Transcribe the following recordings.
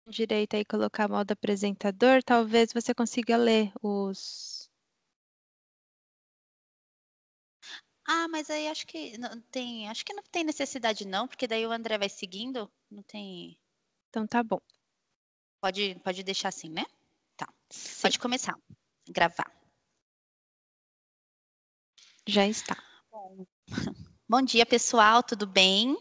Direita e colocar modo apresentador, talvez você consiga ler os. Ah, mas aí acho que não tem necessidade não, porque daí o André vai seguindo, não tem. Então tá bom. Pode deixar assim, né? Tá. Sim, Pode começar. Gravar. já está. Bom, bom dia, pessoal, tudo bem?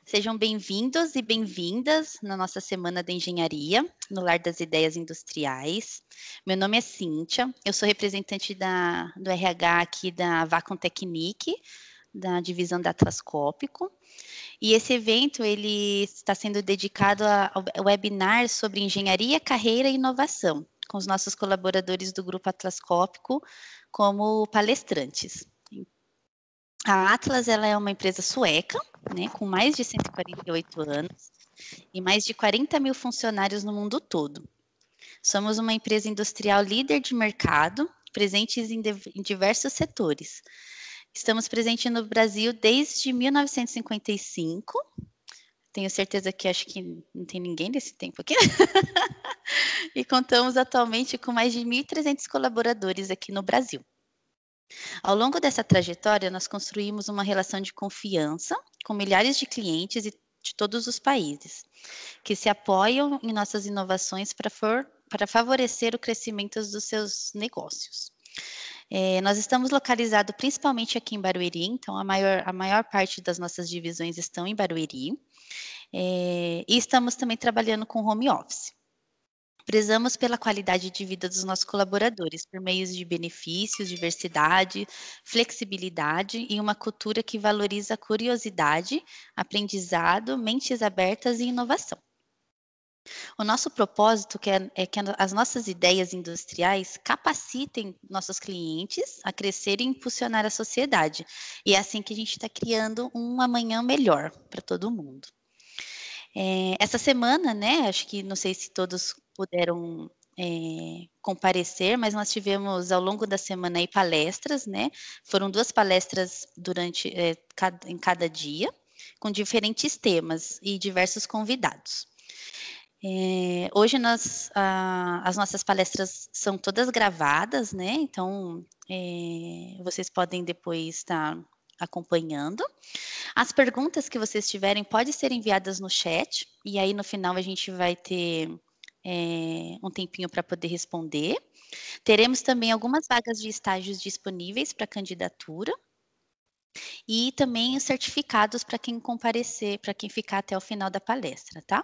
Sejam bem-vindos e bem-vindas na nossa Semana da Engenharia, no Lar das Ideias Industriais. Meu nome é Cíntia, eu sou representante do RH aqui da Vacum Technique, da divisão da Atlas Cópico. E esse evento ele está sendo dedicado ao webinar sobre engenharia, carreira e inovação, com os nossos colaboradores do Grupo Atlas Cópico como palestrantes. A Atlas ela é uma empresa sueca, né, com mais de 148 anos e mais de 40 mil funcionários no mundo todo. Somos uma empresa industrial líder de mercado, presentes em diversos setores. Estamos presentes no Brasil desde 1955. Tenho certeza que acho que não tem ninguém desse tempo aqui. E contamos atualmente com mais de 1.300 colaboradores aqui no Brasil. Ao longo dessa trajetória, nós construímos uma relação de confiança com milhares de clientes de todos os países, que se apoiam em nossas inovações para favorecer o crescimento dos seus negócios. Nós estamos localizados principalmente aqui em Barueri, então a maior parte das nossas divisões estão em Barueri, e estamos também trabalhando com home office. Prezamos pela qualidade de vida dos nossos colaboradores, por meio de benefícios, diversidade, flexibilidade e uma cultura que valoriza a curiosidade, aprendizado, mentes abertas e inovação. O nosso propósito é que as nossas ideias industriais capacitem nossos clientes a crescer e impulsionar a sociedade. E é assim que a gente está criando um amanhã melhor para todo mundo. Essa semana, né, acho que não sei se todos puderam comparecer, mas nós tivemos ao longo da semana aí palestras, né? Foram 2 palestras em cada dia, com diferentes temas e diversos convidados. Hoje as nossas palestras são todas gravadas, né? Então vocês podem depois estar acompanhando. As perguntas que vocês tiverem podem ser enviadas no chat, e aí no final a gente vai ter um tempinho para poder responder. Teremos também algumas vagas de estágios disponíveis para candidatura, e também os certificados para quem comparecer, para quem ficar até o final da palestra, tá?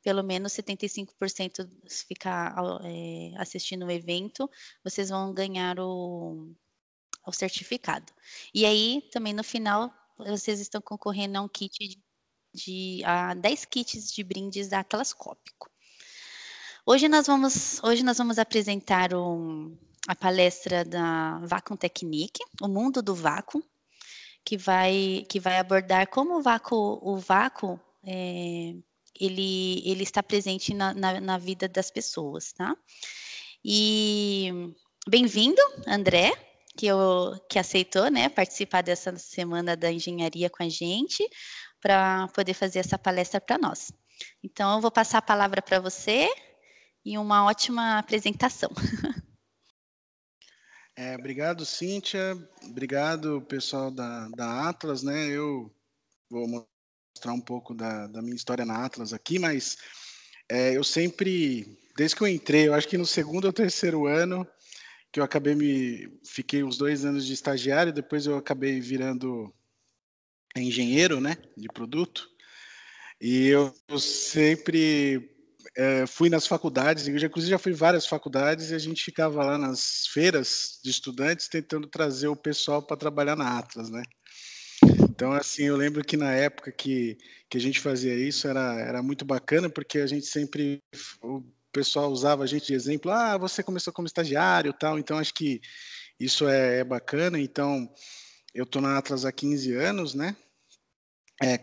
Pelo menos 75% ficar assistindo o evento, vocês vão ganhar o certificado. E aí, também no final, vocês estão concorrendo a um kit a 10 kits de brindes da Atlas Cópico. Hoje nós vamos apresentar a palestra da Vacum Technique, o mundo do vácuo, que vai abordar como o vácuo ele está presente na vida das pessoas, tá? E bem-vindo, André, que aceitou, né, participar dessa semana da engenharia com a gente, para poder fazer essa palestra para nós. Então, eu vou passar a palavra para você e uma ótima apresentação. Obrigado, Cíntia. Obrigado, pessoal da Atlas, né? Eu vou mostrar um pouco da minha história na Atlas aqui, mas eu sempre, desde que eu entrei, eu acho que no segundo ou terceiro ano, que eu fiquei uns 2 anos de estagiário, depois eu acabei virando engenheiro, né, de produto, e eu sempre fui nas faculdades, inclusive já fui em várias faculdades, e a gente ficava lá nas feiras de estudantes tentando trazer o pessoal para trabalhar na Atlas, né? Então, assim, eu lembro que na época que a gente fazia isso era muito bacana, porque a gente sempre, o pessoal usava a gente de exemplo, você começou como estagiário, tal, então acho que isso é bacana. Então, eu estou na Atlas há 15 anos, né?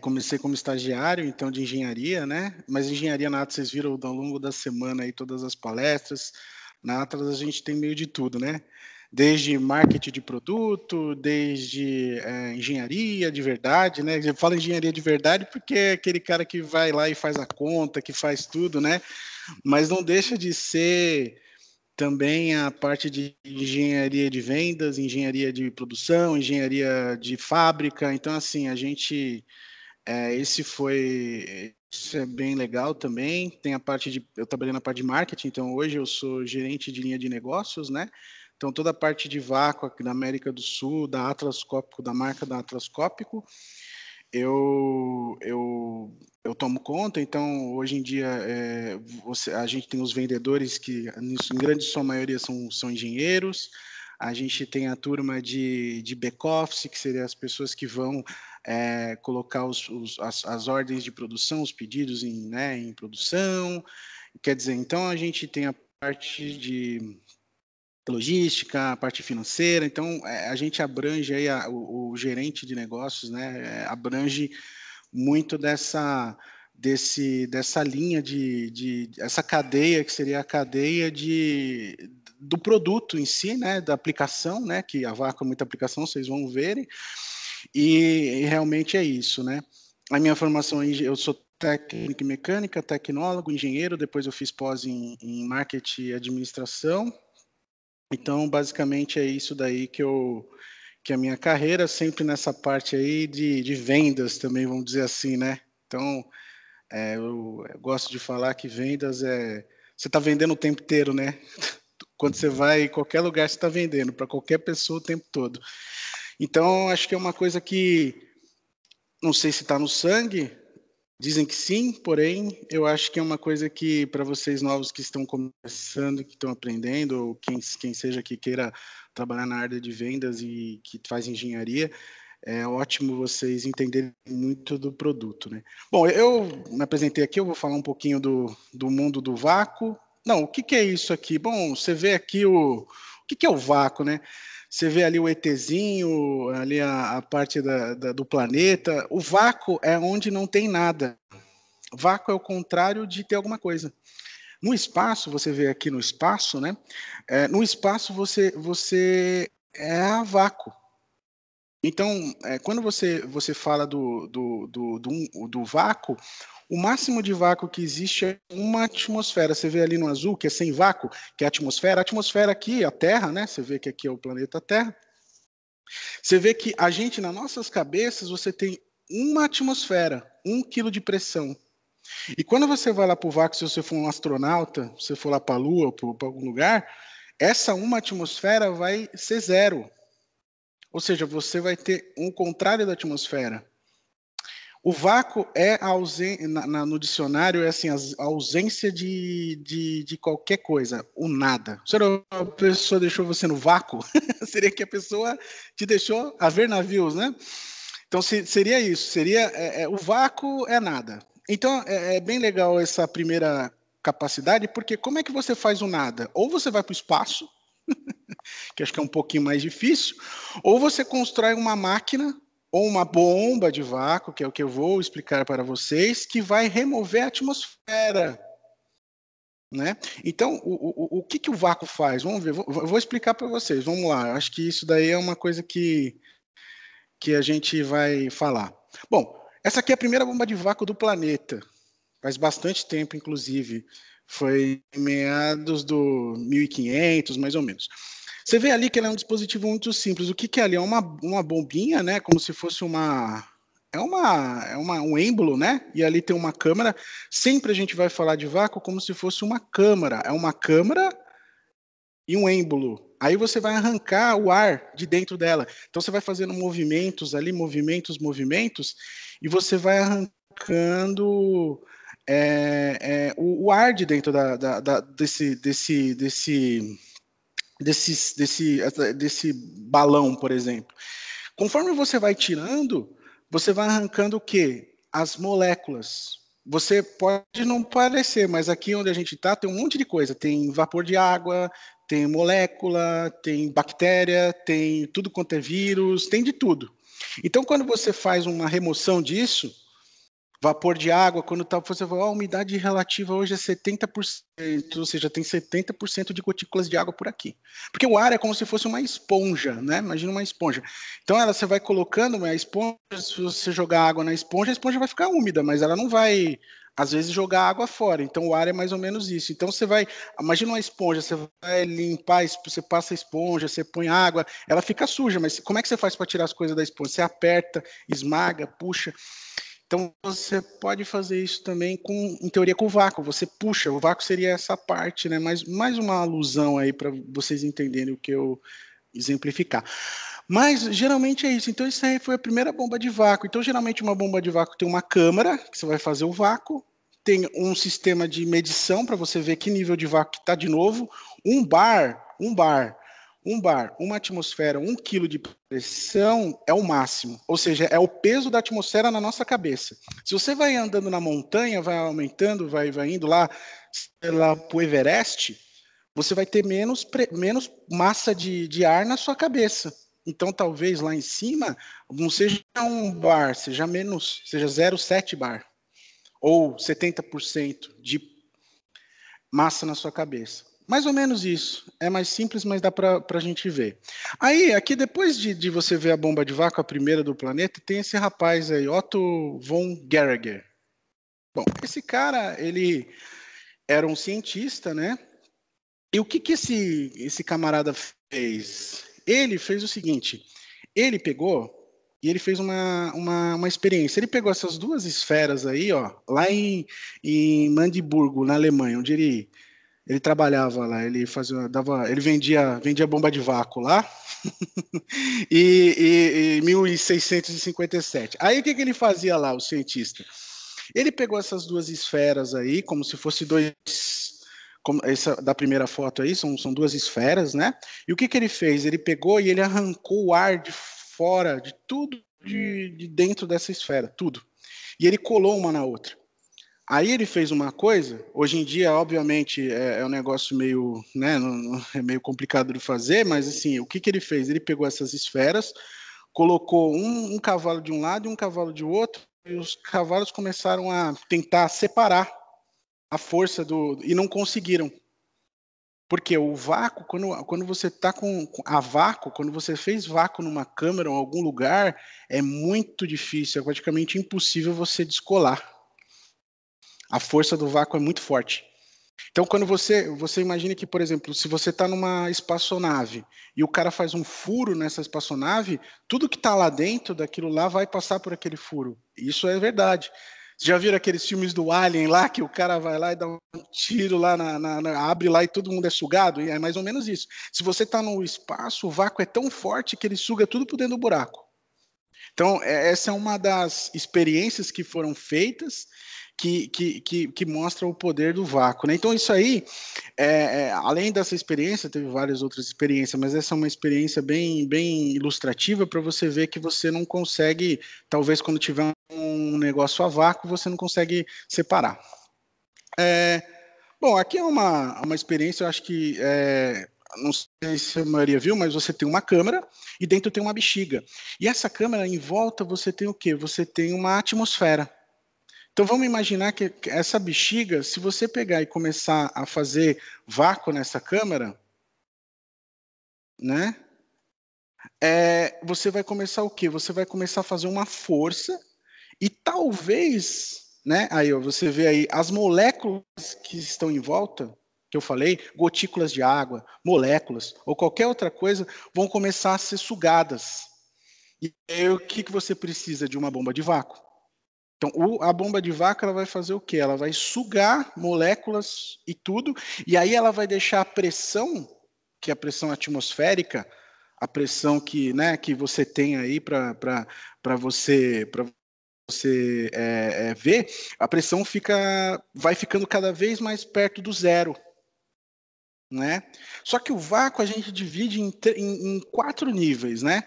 Comecei como estagiário, então, de engenharia, né? Mas engenharia na Atlas, vocês viram ao longo da semana aí todas as palestras. Na Atlas a gente tem meio de tudo, né? desde marketing de produto, desde engenharia de verdade, né? Eu falo engenharia de verdade porque é aquele cara que vai lá e faz a conta, que faz tudo, né? Mas não deixa de ser também a parte de engenharia de vendas, engenharia de produção, engenharia de fábrica. Então, assim, a gente isso é bem legal também. Tem a parte de, eu trabalhei na parte de marketing, então hoje eu sou gerente de linha de negócios, né? Então toda a parte de vácuo aqui da América do Sul, da Atlas Cópico, da marca da Atlas Cópico, eu, eu, eu tomo conta. Então hoje em dia a gente tem os vendedores que, em grande sua maioria, são engenheiros. A gente tem a turma de back-office, que seriam as pessoas que vão colocar as ordens de produção, os pedidos em produção. Quer dizer, então a gente tem a parte de logística, a parte financeira. Então a gente abrange aí o gerente de negócios, né? Abrange muito dessa linha essa cadeia, que seria a cadeia do produto em si, né, da aplicação, né, que a Vaco é muita aplicação, vocês vão verem, e realmente é isso, né. A minha formação, eu sou técnico em mecânica, tecnólogo, engenheiro, depois eu fiz pós em marketing e administração. Então, basicamente, é isso daí que a minha carreira, sempre nessa parte aí de vendas também, vamos dizer assim, né. Então, eu gosto de falar que vendas você está vendendo o tempo inteiro, né? Quando você vai em qualquer lugar, você está vendendo para qualquer pessoa o tempo todo. Então, acho que é uma coisa que não sei se está no sangue, dizem que sim, porém, eu acho que é uma coisa que, para vocês novos que estão começando, que estão aprendendo, ou quem seja que queira trabalhar na área de vendas e que faz engenharia, é ótimo vocês entenderem muito do produto, né? Bom, eu me apresentei aqui, eu vou falar um pouquinho do mundo do vácuo. Não, o que, que é isso aqui? Bom, você vê aqui o que, que é o vácuo, né? Você vê ali o ETzinho, ali a parte do planeta. O vácuo é onde não tem nada. Vácuo é o contrário de ter alguma coisa. No espaço, você vê aqui no espaço, né? No espaço você é a vácuo. Então, quando você fala do vácuo, o máximo de vácuo que existe é uma atmosfera. Você vê ali no azul, que é sem vácuo, que é a atmosfera. A atmosfera aqui, a Terra, né? Você vê que aqui é o planeta Terra. Você vê que a gente, nas nossas cabeças, você tem uma atmosfera, 1 quilo de pressão. E quando você vai lá para o vácuo, se você for um astronauta, se você for lá para a Lua, para algum lugar, essa uma atmosfera vai ser zero. Ou seja, você vai ter um contrário da atmosfera. O vácuo é a ausência, no dicionário, é assim, a ausência de qualquer coisa, o nada. Se a pessoa deixou você no vácuo, seria que a pessoa te deixou a ver navios, né? Então seria isso, seria o vácuo é nada. Então é bem legal essa primeira capacidade, porque como é que você faz o nada? Ou você vai para o espaço, que acho que é um pouquinho mais difícil, ou você constrói uma máquina ou uma bomba de vácuo, que é o que eu vou explicar para vocês, que vai remover a atmosfera. Né? Então, o que o vácuo faz? Vamos ver, vou explicar para vocês, vamos lá. Acho que isso daí é uma coisa que a gente vai falar. Bom, essa aqui é a primeira bomba de vácuo do planeta, faz bastante tempo, inclusive. Foi em meados do 1500, mais ou menos. Você vê ali que ela é um dispositivo muito simples. O que é ali? É uma bombinha, né? Como se fosse um êmbolo, né? E ali tem uma câmera. Sempre a gente vai falar de vácuo como se fosse uma câmara. É uma câmara e um êmbolo. Aí você vai arrancar o ar de dentro dela. Então você vai fazendo movimentos ali, movimentos, e você vai arrancando o ar de dentro desse balão, por exemplo. Conforme você vai tirando, você vai arrancando o quê? As moléculas. Você pode não parecer, mas aqui onde a gente está tem um monte de coisa. Tem vapor de água, tem molécula, tem bactéria, tem tudo quanto é vírus, tem de tudo. Então, quando você faz uma remoção disso, Vapor de água, quando tá, você fala, a umidade relativa hoje é 70%, ou seja, tem 70% de gotículas de água por aqui. Porque o ar é como se fosse uma esponja, né? Imagina uma esponja. Então você vai colocando a esponja, se você jogar água na esponja, a esponja vai ficar úmida, mas ela não vai, às vezes, jogar água fora. Então o ar é mais ou menos isso. Então você vai, imagina uma esponja, você vai limpar, você passa a esponja, você põe água, ela fica suja, mas como é que você faz para tirar as coisas da esponja? Você aperta, esmaga, puxa. Então você pode fazer isso também em teoria, com o vácuo. Você puxa, o vácuo seria essa parte, né? Mais uma alusão aí para vocês entenderem o que eu exemplificar. Mas geralmente é isso. Então isso aí foi a primeira bomba de vácuo. Então geralmente uma bomba de vácuo tem uma câmara que você vai fazer o vácuo, tem um sistema de medição para você ver que nível de vácuo que está de novo, uma atmosfera, 1 quilo de pressão é o máximo, ou seja, é o peso da atmosfera na nossa cabeça. Se você vai andando na montanha, vai aumentando, vai indo lá para o Everest, você vai ter menos massa de ar na sua cabeça. Então, talvez lá em cima não seja 1 bar, seja menos, seja 0,7 bar, ou 70% de massa na sua cabeça. Mais ou menos isso. É mais simples, mas dá para a gente ver. Aí, aqui, depois de você ver a bomba de vácuo, a primeira do planeta, tem esse rapaz aí, Otto von Guericke. Bom, esse cara, ele era um cientista, né? E o que esse camarada fez? Ele fez o seguinte, ele pegou e ele fez uma experiência. Ele pegou essas duas esferas aí, ó, lá em Magdeburgo, na Alemanha, onde ele trabalhava lá, ele fazia, ele vendia bomba de vácuo lá, em 1657. Aí o que ele fazia lá, o cientista? Ele pegou essas duas esferas aí, como se fosse dois, como essa da primeira foto aí, são duas esferas, né? E o que ele fez? Ele pegou e ele arrancou o ar de fora, de tudo de dentro dessa esfera, tudo. E ele colou uma na outra. Aí ele fez uma coisa, hoje em dia, obviamente, é um negócio meio, né, é meio complicado de fazer, mas assim, o que ele fez? Ele pegou essas esferas, colocou um cavalo de um lado e um cavalo de outro, e os cavalos começaram a tentar separar a força e não conseguiram. Porque o vácuo, quando você está com a vácuo, quando você fez vácuo numa câmara ou em algum lugar, é muito difícil, é praticamente impossível você descolar. A força do vácuo é muito forte. Então, quando você imagina que, por exemplo, se você está numa espaçonave e o cara faz um furo nessa espaçonave, tudo que está lá dentro daquilo lá vai passar por aquele furo. Isso é verdade. Vocês já viram aqueles filmes do Alien lá, que o cara vai lá e dá um tiro lá, abre lá e todo mundo é sugado? E é mais ou menos isso. Se você está no espaço, o vácuo é tão forte que ele suga tudo por dentro do buraco. Então, essa é uma das experiências que foram feitas que mostra o poder do vácuo, né? Então, isso aí, além dessa experiência, teve várias outras experiências, mas essa é uma experiência bem ilustrativa para você ver que você não consegue, talvez quando tiver um negócio a vácuo, você não consegue separar. Bom, aqui é uma experiência, eu acho que não sei se a maioria viu, mas você tem uma câmera e dentro tem uma bexiga. E essa câmera, em volta, você tem o quê? Você tem uma atmosfera. Então vamos imaginar que essa bexiga, se você pegar e começar a fazer vácuo nessa câmara, né? Você vai começar o quê? Você vai começar a fazer uma força e talvez, né? Aí ó, você vê aí as moléculas que estão em volta, que eu falei, gotículas de água, moléculas ou qualquer outra coisa, vão começar a ser sugadas. E aí, o que você precisa de uma bomba de vácuo? Então, a bomba de vácuo ela vai fazer o quê? Ela vai sugar moléculas e tudo, e aí ela vai deixar a pressão, que é a pressão atmosférica, a pressão que você tem aí para você ver, a pressão vai ficando cada vez mais perto do zero. Né? Só que o vácuo a gente divide em 4 níveis, né?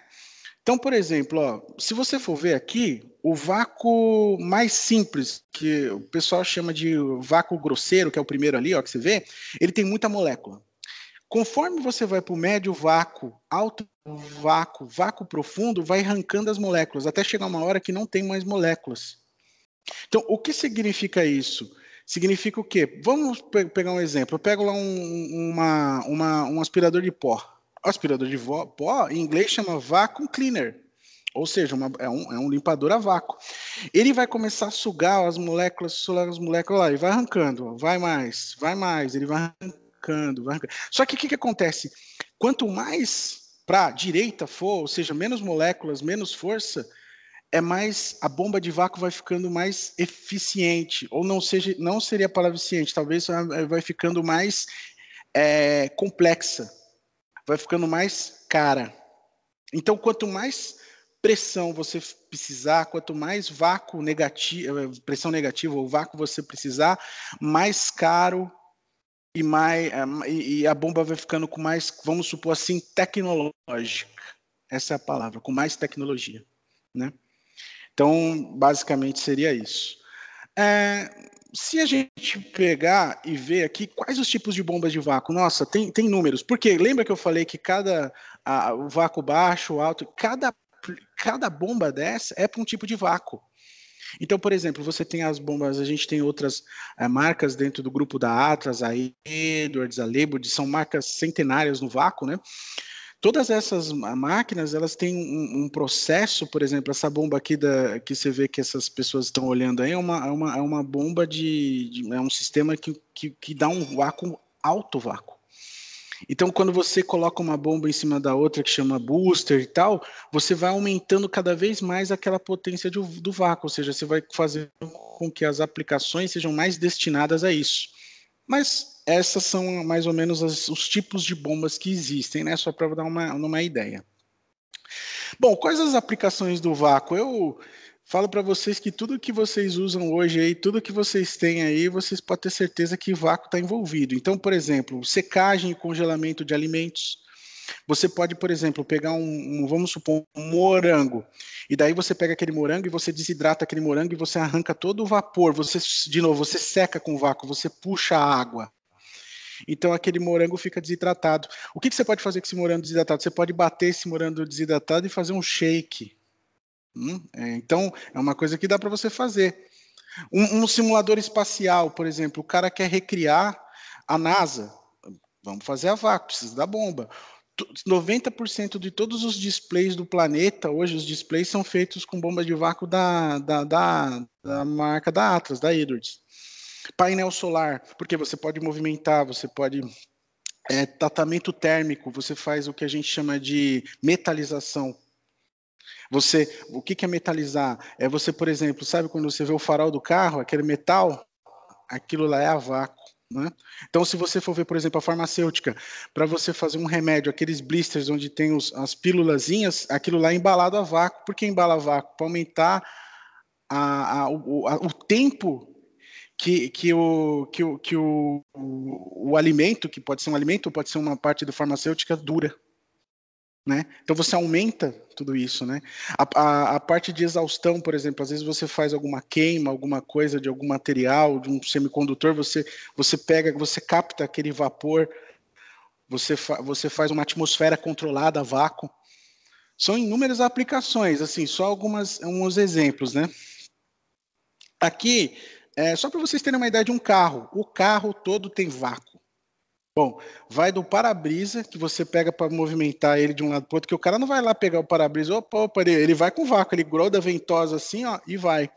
Então, por exemplo, ó, se você for ver aqui, o vácuo mais simples, que o pessoal chama de vácuo grosseiro, que é o primeiro ali, ó, que você vê, ele tem muita molécula. Conforme você vai para o médio vácuo, alto vácuo, vácuo profundo, vai arrancando as moléculas, até chegar uma hora que não tem mais moléculas. Então, o que significa isso? Significa o quê? Vamos pegar um exemplo. Eu pego lá um aspirador de pó. O aspirador de pó, em inglês, chama vacuum cleaner. Ou seja, é um limpador a vácuo. Ele vai começar a sugar as moléculas lá, e vai arrancando. Vai mais, ele vai arrancando, vai arrancando. Só que o que acontece? Quanto mais para a direita for, ou seja, menos moléculas, menos força, é mais, a bomba de vácuo vai ficando mais eficiente, ou não seria a palavra eficiente, talvez vai ficando mais complexa, vai ficando mais cara. Então, quanto mais pressão você precisar, quanto mais vácuo negativo, pressão negativa ou vácuo você precisar, mais caro e a bomba vai ficando com mais, vamos supor assim, tecnológica. Essa é a palavra, com mais tecnologia, né? Então, basicamente seria isso. Se a gente pegar e ver aqui quais os tipos de bombas de vácuo, nossa, tem números. Porque lembra que eu falei que o vácuo baixo, alto, cada bomba dessa é para um tipo de vácuo. Então, por exemplo, você tem as bombas, a gente tem outras marcas dentro do grupo da Atlas, a Edwards, a Leibord, são marcas centenárias no vácuo, né? Todas essas máquinas, elas têm um processo, por exemplo, essa bomba aqui que você vê que essas pessoas estão olhando aí, é uma bomba é um sistema que dá um vácuo, alto vácuo. Então, quando você coloca uma bomba em cima da outra, que chama booster e tal, você vai aumentando cada vez mais aquela potência do vácuo, ou seja, você vai fazer com que as aplicações sejam mais destinadas a isso. Mas essas são mais ou menos os tipos de bombas que existem, né? Só para dar uma ideia. Bom, quais as aplicações do vácuo? Eu falo para vocês que tudo que vocês usam hoje aí, tudo que vocês têm aí, vocês podem ter certeza que vácuo está envolvido. Então, por exemplo, secagem e congelamento de alimentos. Você pode, por exemplo, pegar vamos supor, um morango, e daí você pega aquele morango e você desidrata aquele morango e você arranca todo o vapor, de novo, você seca com vácuo, você puxa a água. Então aquele morango fica desidratado. O que você pode fazer com esse morango desidratado? Você pode bater esse morango desidratado e fazer um shake. Então é uma coisa que dá para você fazer. Um simulador espacial, por exemplo, o cara quer recriar a NASA. Vamos fazer a vácuo, precisa da bomba. 90% de todos os displays do planeta, hoje os displays são feitos com bomba de vácuo da marca da Atlas, da Edwards. Painel solar, porque você pode movimentar, você pode tratamento térmico, você faz o que a gente chama de metalização. O que é metalizar? É você, por exemplo, sabe quando você vê o farol do carro, aquele metal, aquilo lá é a vácuo. Né? Então, se você for ver, por exemplo, a farmacêutica, para você fazer um remédio, aqueles blisters onde tem as pílulazinhas, aquilo lá é embalado a vácuo. Por que embala a vácuo? Para aumentar o tempo que o alimento, que pode ser um alimento ou pode ser uma parte da farmacêutica, dura. Né? Então você aumenta tudo isso, né? A parte de exaustão, por exemplo, às vezes você faz alguma queima, alguma coisa de algum material, de um semicondutor, você capta aquele vapor, você faz uma atmosfera controlada a vácuo. São inúmeras aplicações, assim, só alguns exemplos, né? Aqui, só para vocês terem uma ideia de um carro, o carro todo tem vácuo. Bom, vai do para-brisa, que você pega para movimentar ele de um lado para o outro, que o cara não vai lá pegar o para-brisa, opa, ele vai com vácuo, ele gruda a ventosa assim, ó, e vai.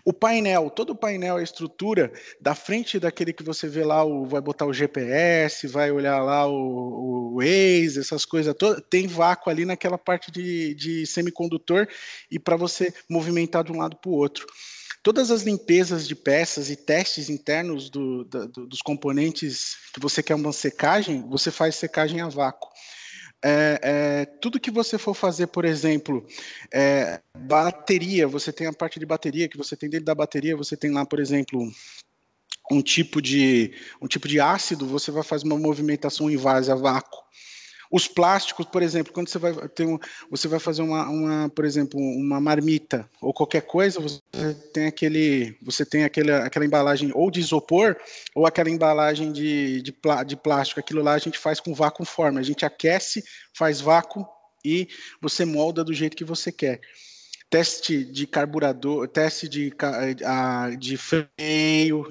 O painel, todo o painel, a estrutura, da frente daquele que você vê lá, vai botar o GPS, vai olhar lá o Waze, essas coisas todas, tem vácuo ali naquela parte de semicondutor e para você movimentar de um lado para o outro. Todas as limpezas de peças e testes internos dos componentes que você quer uma secagem, você faz secagem a vácuo. Tudo que você for fazer, por exemplo, bateria, você tem a parte de bateria, que você tem dentro da bateria, você tem lá, por exemplo, um tipo de ácido, você vai fazer uma movimentação em vase a vácuo. Os plásticos, por exemplo, quando você vai fazer por exemplo, uma marmita ou qualquer coisa, você tem aquela embalagem ou de isopor ou aquela embalagem de plástico. Aquilo lá a gente faz com vácuo forma. A gente aquece, faz vácuo e você molda do jeito que você quer. teste de carburador, teste de freio,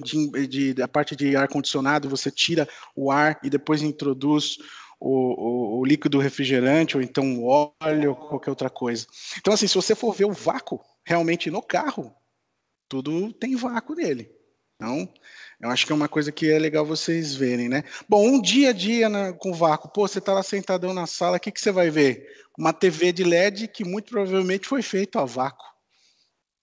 da parte de ar-condicionado, você tira o ar e depois introduz o líquido refrigerante, ou então o óleo, ou qualquer outra coisa. Então, assim, se você for ver o vácuo realmente no carro, tudo tem vácuo nele. Então, eu acho que é uma coisa que é legal vocês verem, né? Bom, um dia a dia com vácuo. Pô, você está lá sentadão na sala, o que você vai ver? Uma TV de LED que muito provavelmente foi feito a vácuo,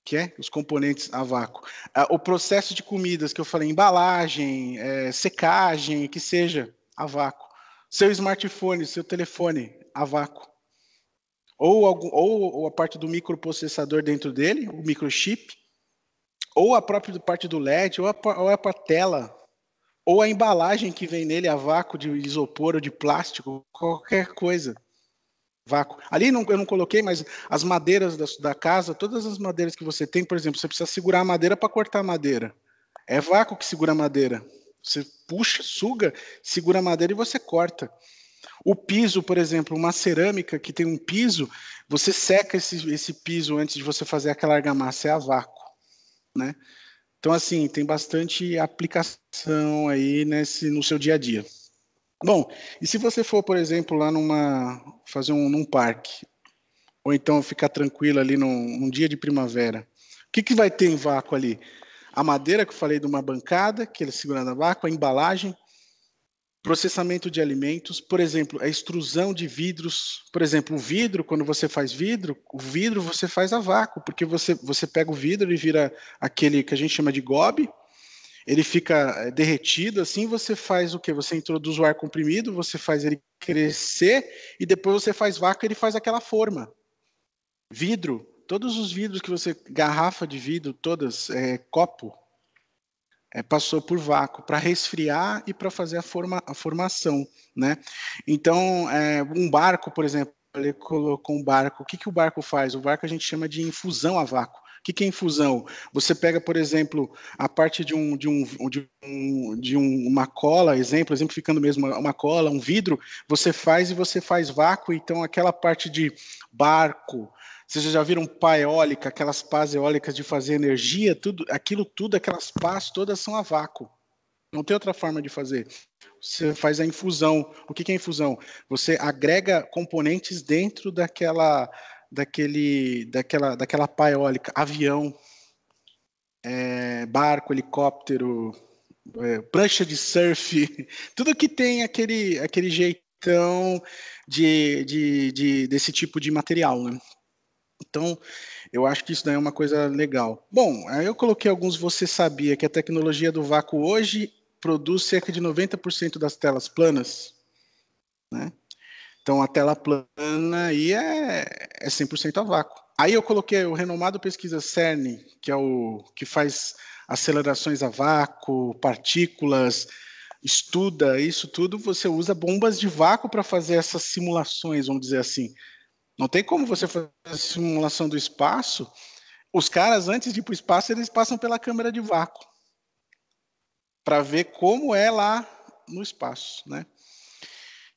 que é os componentes a vácuo. O processo de comidas que eu falei, embalagem, secagem, que seja, a vácuo. Seu smartphone, seu telefone, a vácuo. Ou a parte do microprocessador dentro dele, o microchip, ou a própria parte do LED, ou a tela, ou a embalagem que vem nele, a vácuo de isopor ou de plástico, qualquer coisa. Vácuo. Ali eu não coloquei, mas as madeiras da casa, todas as madeiras que você tem, por exemplo, você precisa segurar a madeira para cortar a madeira. É vácuo que segura a madeira. Você puxa, suga, segura a madeira e você corta. O piso, por exemplo, uma cerâmica que tem um piso, você seca esse piso antes de você fazer aquela argamassa, é a vácuo, né? Então, assim, tem bastante aplicação aí no seu dia a dia. Bom, e se você for, por exemplo, lá fazer num parque, ou então ficar tranquilo ali num dia de primavera, o que vai ter em vácuo ali? A madeira que eu falei de uma bancada, que ele segura na vácuo, a embalagem, processamento de alimentos, por exemplo, a extrusão de vidros. Por exemplo, o vidro, quando você faz vidro, o vidro você faz a vácuo, porque você pega o vidro e vira aquele que a gente chama de gobe, ele fica derretido, assim você faz o quê? Você introduz o ar comprimido, você faz ele crescer e depois você faz vácuo e ele faz aquela forma. Vidro, todos os vidros que você, garrafa de vidro, todas, copo, passou por vácuo para resfriar e para fazer a formação, né? Então, um barco, por exemplo, ele colocou um barco. O que o barco faz? O barco a gente chama de infusão a vácuo. O que é infusão? Você pega, por exemplo, a parte de uma cola, exemplificando mesmo uma cola, um vidro, você faz e você faz vácuo, então aquela parte de barco, vocês já viram pá eólica, aquelas pás eólicas de fazer energia, aquelas pás todas são a vácuo. Não tem outra forma de fazer. Você faz a infusão. O que é infusão? Você agrega componentes dentro daquela pá eólica, avião, barco, helicóptero, prancha de surf, tudo que tem aquele jeitão desse tipo de material, né? Então, eu acho que isso daí é uma coisa legal. Bom, aí eu coloquei alguns. Você sabia que a tecnologia do vácuo hoje produz cerca de 90% das telas planas, né? Então, a tela plana aí é 100% a vácuo. Aí eu coloquei o renomado pesquisa CERN, que é o que faz acelerações a vácuo, partículas, estuda isso tudo. Você usa bombas de vácuo para fazer essas simulações, vamos dizer assim. Não tem como você fazer a simulação do espaço. Os caras, antes de ir para o espaço, eles passam pela câmera de vácuo para ver como é lá no espaço, né?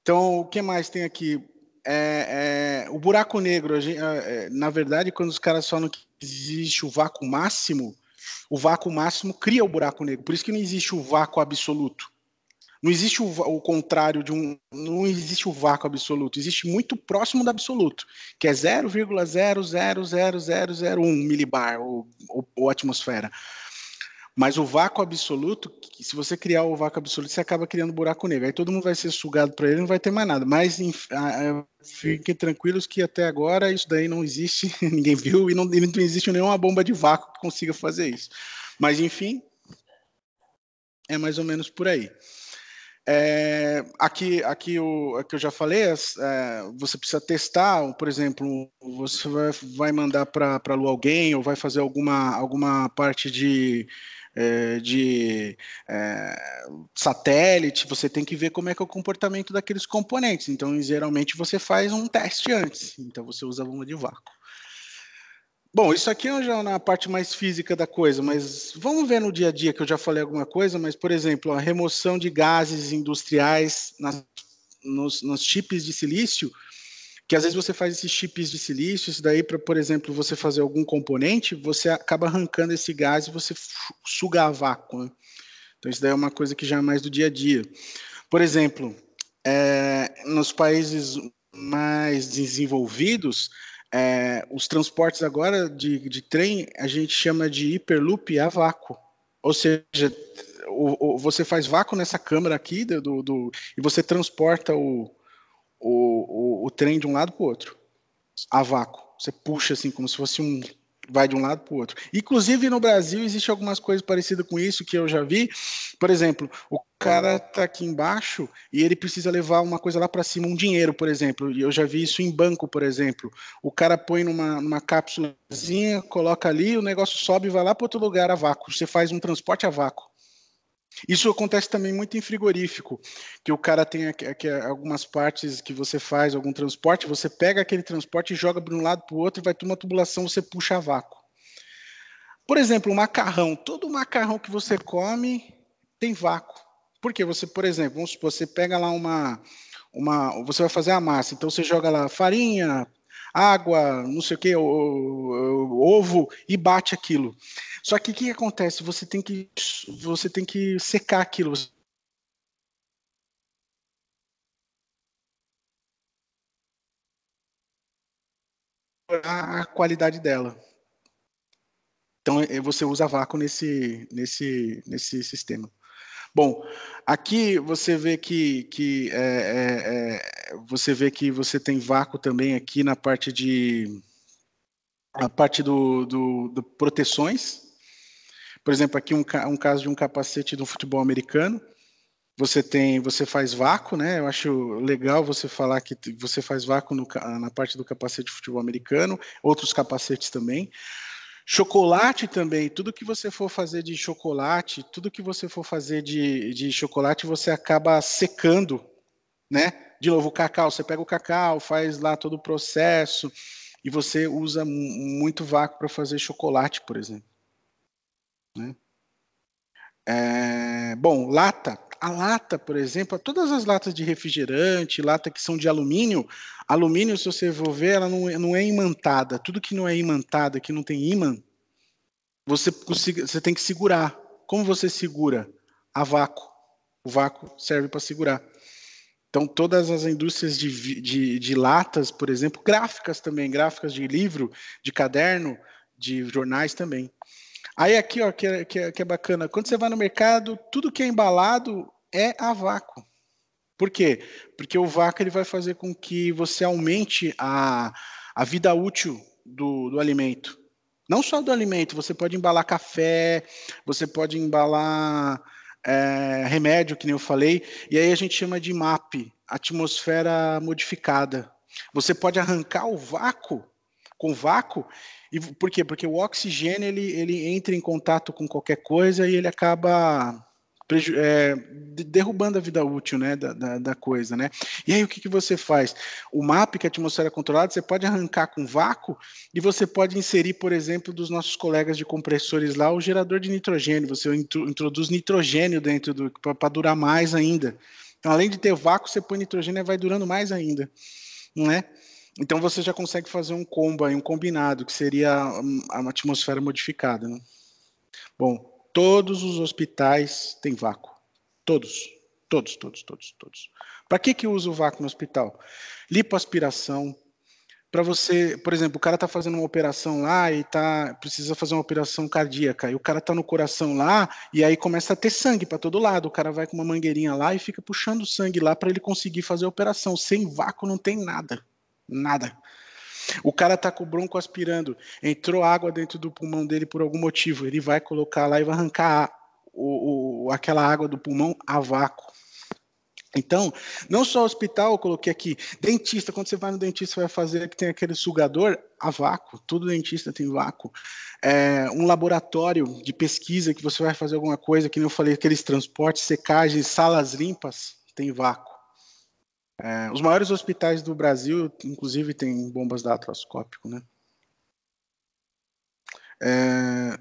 Então, o que mais tem aqui? O buraco negro, na verdade, quando os caras falam que existe o vácuo máximo cria o buraco negro. Por isso que não existe o vácuo absoluto. Não existe o contrário não existe o vácuo absoluto, existe muito próximo do absoluto, que é 0,0000001 milibar, ou atmosfera. Mas o vácuo absoluto, se você criar o vácuo absoluto, você acaba criando um buraco negro. Aí todo mundo vai ser sugado para ele, não vai ter mais nada. Mas fiquem tranquilos que até agora isso daí não existe, ninguém viu, e não existe nenhuma bomba de vácuo que consiga fazer isso. Mas, enfim, é mais ou menos por aí. Aqui o que eu já falei, você precisa testar, por exemplo, você vai mandar para a Lua alguém, ou vai fazer alguma parte de satélite, você tem que ver como é que é o comportamento daqueles componentes. Então, geralmente, você faz um teste antes. Então, você usa a bomba de vácuo. Bom, isso aqui é já na parte mais física da coisa, mas vamos ver no dia a dia, que eu já falei alguma coisa, mas, por exemplo, a remoção de gases industriais nos chips de silício, que às vezes você faz esses chips de silício, isso daí para, por exemplo, você fazer algum componente, você acaba arrancando esse gás e você suga a vácuo, né? Então isso daí é uma coisa que já é mais do dia a dia. Por exemplo, nos países mais desenvolvidos, os transportes agora de trem, a gente chama de hiperloop a vácuo. Ou seja, você faz vácuo nessa câmara aqui e você transporta o trem de um lado para o outro, a vácuo. Você puxa assim, como se fosse vai de um lado para o outro. Inclusive no Brasil existe algumas coisas parecidas com isso que eu já vi. Por exemplo, o cara está aqui embaixo e ele precisa levar uma coisa lá para cima, um dinheiro, por exemplo. E eu já vi isso em banco, por exemplo. O cara põe numa cápsulazinha, coloca ali, o negócio sobe e vai lá para outro lugar a vácuo. Você faz um transporte a vácuo. Isso acontece também muito em frigorífico, que o cara tem algumas partes que você faz, algum transporte, você pega aquele transporte e joga de um lado para o outro, e vai ter uma tubulação, você puxa a vácuo. Por exemplo, o macarrão. Todo macarrão que você come tem vácuo. Por quê? Você, por exemplo, vamos supor, você pega lá você vai fazer a massa, então você joga lá farinha, água, não sei o que, ovo e bate aquilo. Só que o que acontece? Você tem que secar aquilo. A qualidade dela. Então você usa vácuo nesse sistema. Bom, aqui você vê que você tem vácuo também aqui na parte do proteções. Por exemplo, aqui um caso de um capacete do futebol americano. Você faz vácuo, né? Eu acho legal você falar que você faz vácuo na parte do capacete de futebol americano, outros capacetes também. Chocolate também, tudo que você for fazer de chocolate, você acaba secando, né? De novo, o cacau, você pega o cacau, faz lá todo o processo e você usa muito vácuo para fazer chocolate, por exemplo. Né? Bom, lata. A lata, por exemplo, todas as latas de refrigerante, lata que são de alumínio, se você for ver, ela não é imantada. Tudo que não é imantada, que não tem ímã, você tem que segurar. Como você segura? A vácuo. O vácuo serve para segurar. Então, todas as indústrias de latas, por exemplo, gráficas também, gráficas de livro, de caderno, de jornais também. Aí aqui, ó, que é bacana, quando você vai no mercado, tudo que é embalado é a vácuo. Por quê? Porque o vácuo ele vai fazer com que você aumente a vida útil do alimento. Não só do alimento, você pode embalar café, você pode embalar remédio, que nem eu falei, e aí a gente chama de MAP, atmosfera modificada. Você pode arrancar o vácuo, com vácuo, e por quê? Porque o oxigênio ele entra em contato com qualquer coisa e ele acaba derrubando a vida útil, né, da coisa, né? E aí o que você faz? O MAP, que é a atmosfera controlada, você pode arrancar com vácuo e você pode inserir, por exemplo, dos nossos colegas de compressores lá, o gerador de nitrogênio. Você introduz nitrogênio dentro para durar mais ainda. Então, além de ter vácuo, você põe nitrogênio e vai durando mais ainda, não é? Então você já consegue fazer um combo aí, um combinado, que seria uma atmosfera modificada, né? Bom, todos os hospitais têm vácuo. Todos. Para que usa o vácuo no hospital? Lipoaspiração. Para você, por exemplo, o cara está fazendo uma operação lá e precisa fazer uma operação cardíaca, e o cara está no coração lá, e aí começa a ter sangue para todo lado. O cara vai com uma mangueirinha lá e fica puxando sangue lá para ele conseguir fazer a operação. Sem vácuo não tem nada. Nada. O cara está com o bronco aspirando, entrou água dentro do pulmão dele por algum motivo, ele vai colocar lá e vai arrancar aquela água do pulmão a vácuo. Então, não só hospital, eu coloquei aqui, dentista, quando você vai no dentista, você vai fazer que tem aquele sugador a vácuo, todo dentista tem vácuo. Um laboratório de pesquisa que você vai fazer alguma coisa, que nem eu falei, aqueles transportes, secagens, salas limpas, tem vácuo. Os maiores hospitais do Brasil, inclusive, têm bombas datiloscópico, né?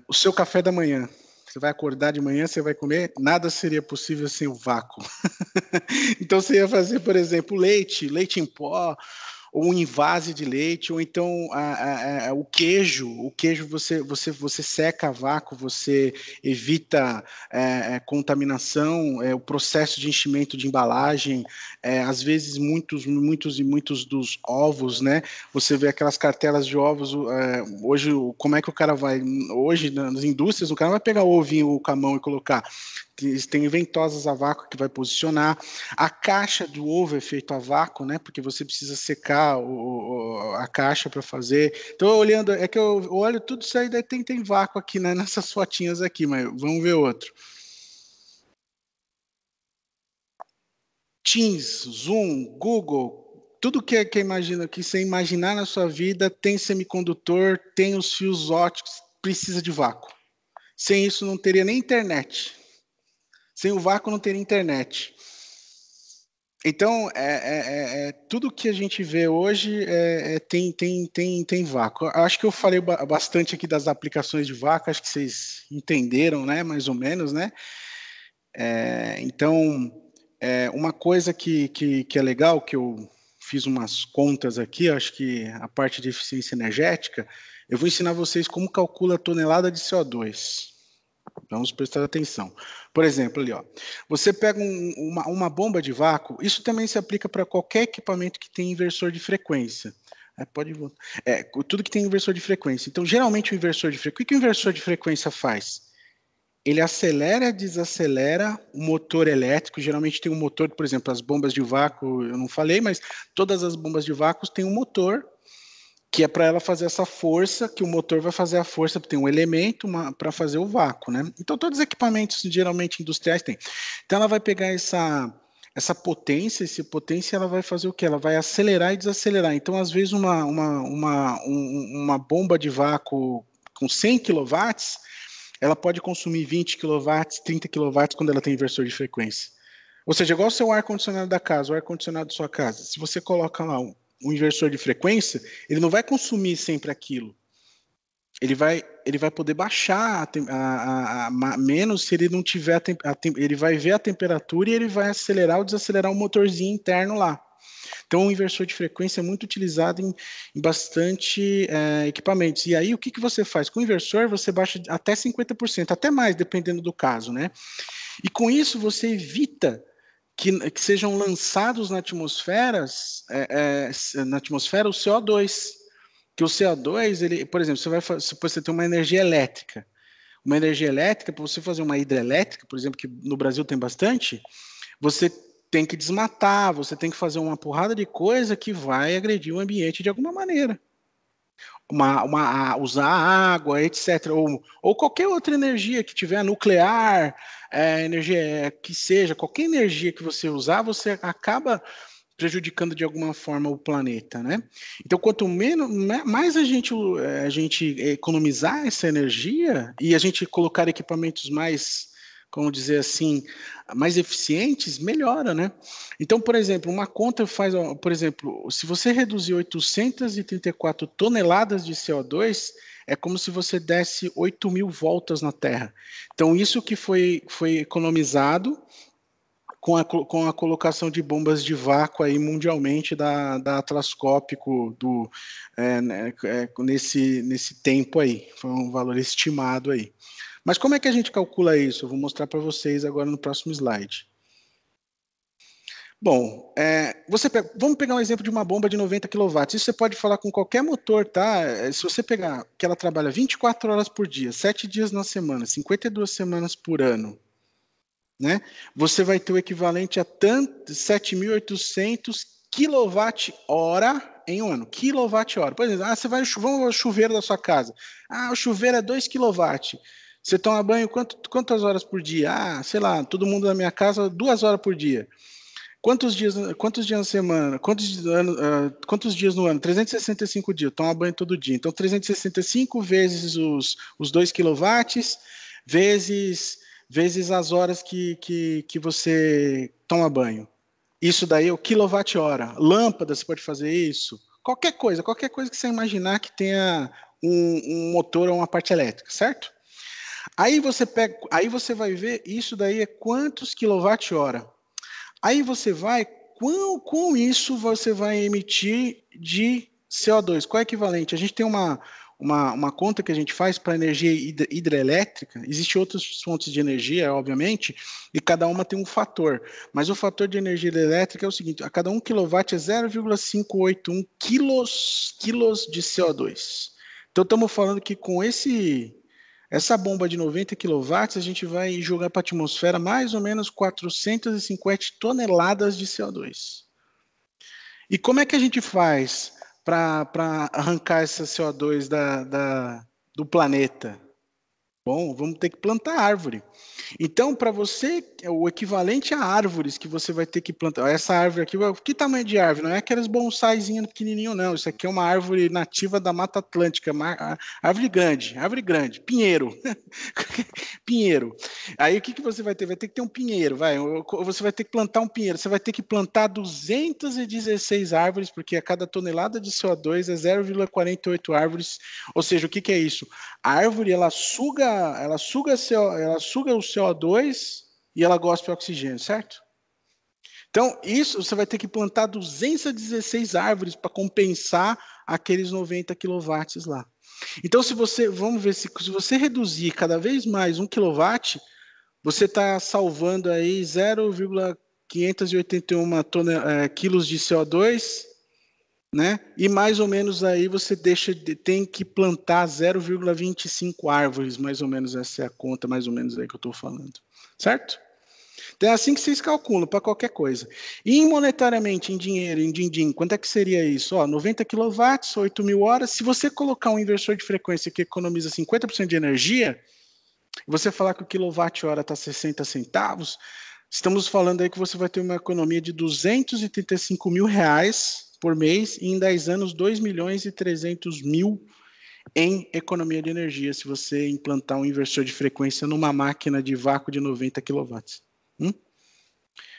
O seu café da manhã. Você vai acordar de manhã, você vai comer, nada seria possível sem o vácuo. Então, você ia fazer, por exemplo, leite em pó, ou um invase de leite, ou então o queijo você seca a vácuo, você evita contaminação, o processo de enchimento de embalagem, às vezes muitos dos ovos, né? Você vê aquelas cartelas de ovos, hoje, como é que o cara vai, hoje nas indústrias, o cara vai pegar o ovinho com a mão e colocar, tem ventosas a vácuo que vai posicionar, a caixa do ovo é feita a vácuo, né? Porque você precisa secar a caixa para fazer. Então, olhando, é que eu olho tudo isso aí, daí tem vácuo aqui, né, nessas fotinhas aqui, mas vamos ver outro. Teams, Zoom, Google, tudo que imagina, que você imaginar na sua vida, tem semicondutor, tem os fios óticos, precisa de vácuo. Sem isso não teria nem internet. Sem o vácuo não teria internet. Então, tudo que a gente vê hoje tem vácuo. Acho que eu falei bastante aqui das aplicações de vácuo, acho que vocês entenderam, né, mais ou menos, né? Então, uma coisa que é legal, que eu fiz umas contas aqui, acho que a parte de eficiência energética, eu vou ensinar vocês como calcula a tonelada de CO2. Vamos prestar atenção. Por exemplo, ali, ó, você pega uma bomba de vácuo, isso também se aplica para qualquer equipamento que tem inversor de frequência. Pode voltar. Tudo que tem inversor de frequência. Então, geralmente, o inversor de frequência, o que o inversor de frequência faz? Ele acelera, desacelera o motor elétrico. Geralmente tem um motor, por exemplo, as bombas de vácuo, eu não falei, mas todas as bombas de vácuo têm um motor que é para ela fazer essa força, que o motor vai fazer a força, tem um elemento para fazer o vácuo, né? Então, todos os equipamentos, geralmente industriais, têm. Então, ela vai pegar essa potência, ela vai fazer o quê? Ela vai acelerar e desacelerar. Então, às vezes, uma bomba de vácuo com 100 kW, ela pode consumir 20 kW, 30 kW quando ela tem inversor de frequência. Ou seja, igual o seu ar-condicionado da casa, o ar-condicionado da sua casa. Se você coloca lá um inversor de frequência, ele não vai consumir sempre aquilo. Ele vai poder baixar menos se ele não tiver ele vai ver a temperatura e ele vai acelerar ou desacelerar o motorzinho interno lá. Então, o inversor de frequência é muito utilizado em bastante equipamentos. E aí, o que você faz? Com o inversor, você baixa até 50%, até mais, dependendo do caso, né? E com isso, você evita que sejam lançados na atmosfera o CO2. Que o CO2, ele, por exemplo, você tem uma energia elétrica. Uma energia elétrica, para você fazer uma hidrelétrica, por exemplo, que no Brasil tem bastante, você tem que desmatar, você tem que fazer uma porrada de coisa que vai agredir o ambiente de alguma maneira. Usar água, etc. Ou qualquer outra energia que tiver, nuclear, energia que seja, qualquer energia que você usar, você acaba prejudicando de alguma forma o planeta, né? Então, quanto mais a gente economizar essa energia e a gente colocar equipamentos mais, como dizer assim, mais eficientes, melhora, né? Então, por exemplo, uma conta faz, por exemplo, se você reduzir 834 toneladas de CO2, é como se você desse 8.000 voltas na Terra. Então, isso que foi economizado com a colocação de bombas de vácuo aí mundialmente da Atlas Copco nesse tempo aí. Foi um valor estimado aí. Mas como é que a gente calcula isso? Eu vou mostrar para vocês agora no próximo slide. Bom, vamos pegar um exemplo de uma bomba de 90 kW. Isso você pode falar com qualquer motor, tá? Se você pegar que ela trabalha 24 horas por dia, 7 dias na semana, 52 semanas por ano, né? Você vai ter o equivalente a 7.800 kWh em um ano. KWh. Por exemplo, vamos ao chuveiro da sua casa. O chuveiro é 2 kW. Você toma banho quantas horas por dia? Sei lá, todo mundo na minha casa, 2 horas por dia. Quantos dias na semana? Quantos dias no ano? 365 dias. Toma banho todo dia. Então, 365 vezes os 2 kW, vezes as horas que você toma banho. Isso daí é o quilowatt-hora. Lâmpada, você pode fazer isso. Qualquer coisa que você imaginar que tenha um motor ou uma parte elétrica, certo? Aí você vai ver, isso daí é quantos quilowatt-hora. Aí você vai com isso você vai emitir de CO2. Qual é o equivalente? A gente tem uma conta que a gente faz para energia hidrelétrica. Existem outras fontes de energia, obviamente, e cada uma tem um fator. Mas o fator de energia hidrelétrica é o seguinte: a cada 1 kW é 0,581 quilos de CO2. Então, estamos falando que com essa bomba de 90 kW, a gente vai jogar para a atmosfera mais ou menos 450 toneladas de CO2. E como é que a gente faz para arrancar essa CO2 do planeta? Bom, vamos ter que plantar árvore. Então, para você, o equivalente a árvores que você vai ter que plantar. Essa árvore aqui, que tamanho de árvore? Não é aquelas bonsaizinhas pequenininho, não. Isso aqui é uma árvore nativa da Mata Atlântica, árvore grande, pinheiro. Pinheiro. Aí o que você vai ter? Vai ter que ter um pinheiro, você vai ter que plantar um pinheiro. Você vai ter que plantar 216 árvores, porque a cada tonelada de CO2 é 0,48 árvores. Ou seja, o que é isso? A árvore, ela suga o CO2 e ela gosta de oxigênio, certo? Então, isso você vai ter que plantar 216 árvores para compensar aqueles 90 kW lá. Então, vamos ver, se você reduzir cada vez mais 1 kW, você está salvando aí 0,581 quilos de CO2, né? E mais ou menos aí você tem que plantar 0,25 árvores, mais ou menos essa é a conta, mais ou menos aí que eu estou falando, certo? Então é assim que vocês calculam para qualquer coisa. E monetariamente, em dinheiro, em din-din, quanto é que seria isso? 90 kW, 8.000 horas. Se você colocar um inversor de frequência que economiza 50% de energia, você falar que o quilowatt-hora está 60 centavos, estamos falando aí que você vai ter uma economia de R$235 mil por mês e em 10 anos 2.300.000 em economia de energia, se você implantar um inversor de frequência numa máquina de vácuo de 90 kW.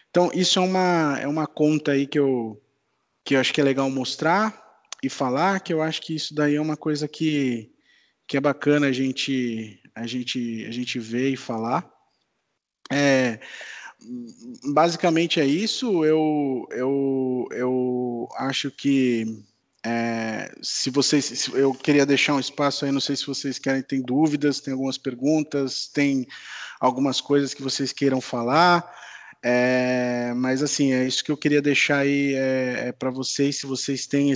Então, isso é uma conta aí que eu acho que é legal mostrar e falar, que eu acho que isso daí é uma coisa que é bacana a gente ver e falar. Basicamente é isso. Eu acho que eu queria deixar um espaço aí, não sei se vocês tem dúvidas, tem algumas perguntas, tem algumas coisas que vocês queiram falar, mas assim, é isso que eu queria deixar aí para vocês, se vocês têm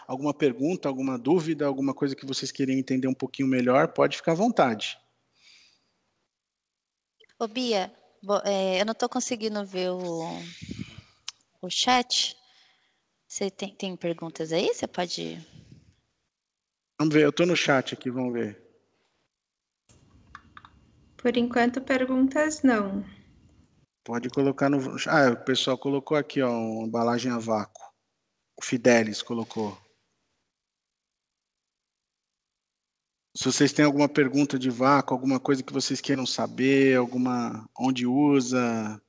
alguma pergunta, alguma dúvida, alguma coisa que vocês queriam entender um pouquinho melhor, pode ficar à vontade. Ô, Bia, eu não estou conseguindo ver o chat. Você tem perguntas aí? Você pode... Vamos ver, eu estou no chat aqui, vamos ver. Por enquanto, perguntas não. Pode colocar no... o pessoal colocou aqui, uma embalagem a vácuo. O Fidelis colocou. Se vocês têm alguma pergunta de vácuo, alguma coisa que vocês queiram saber, onde usa,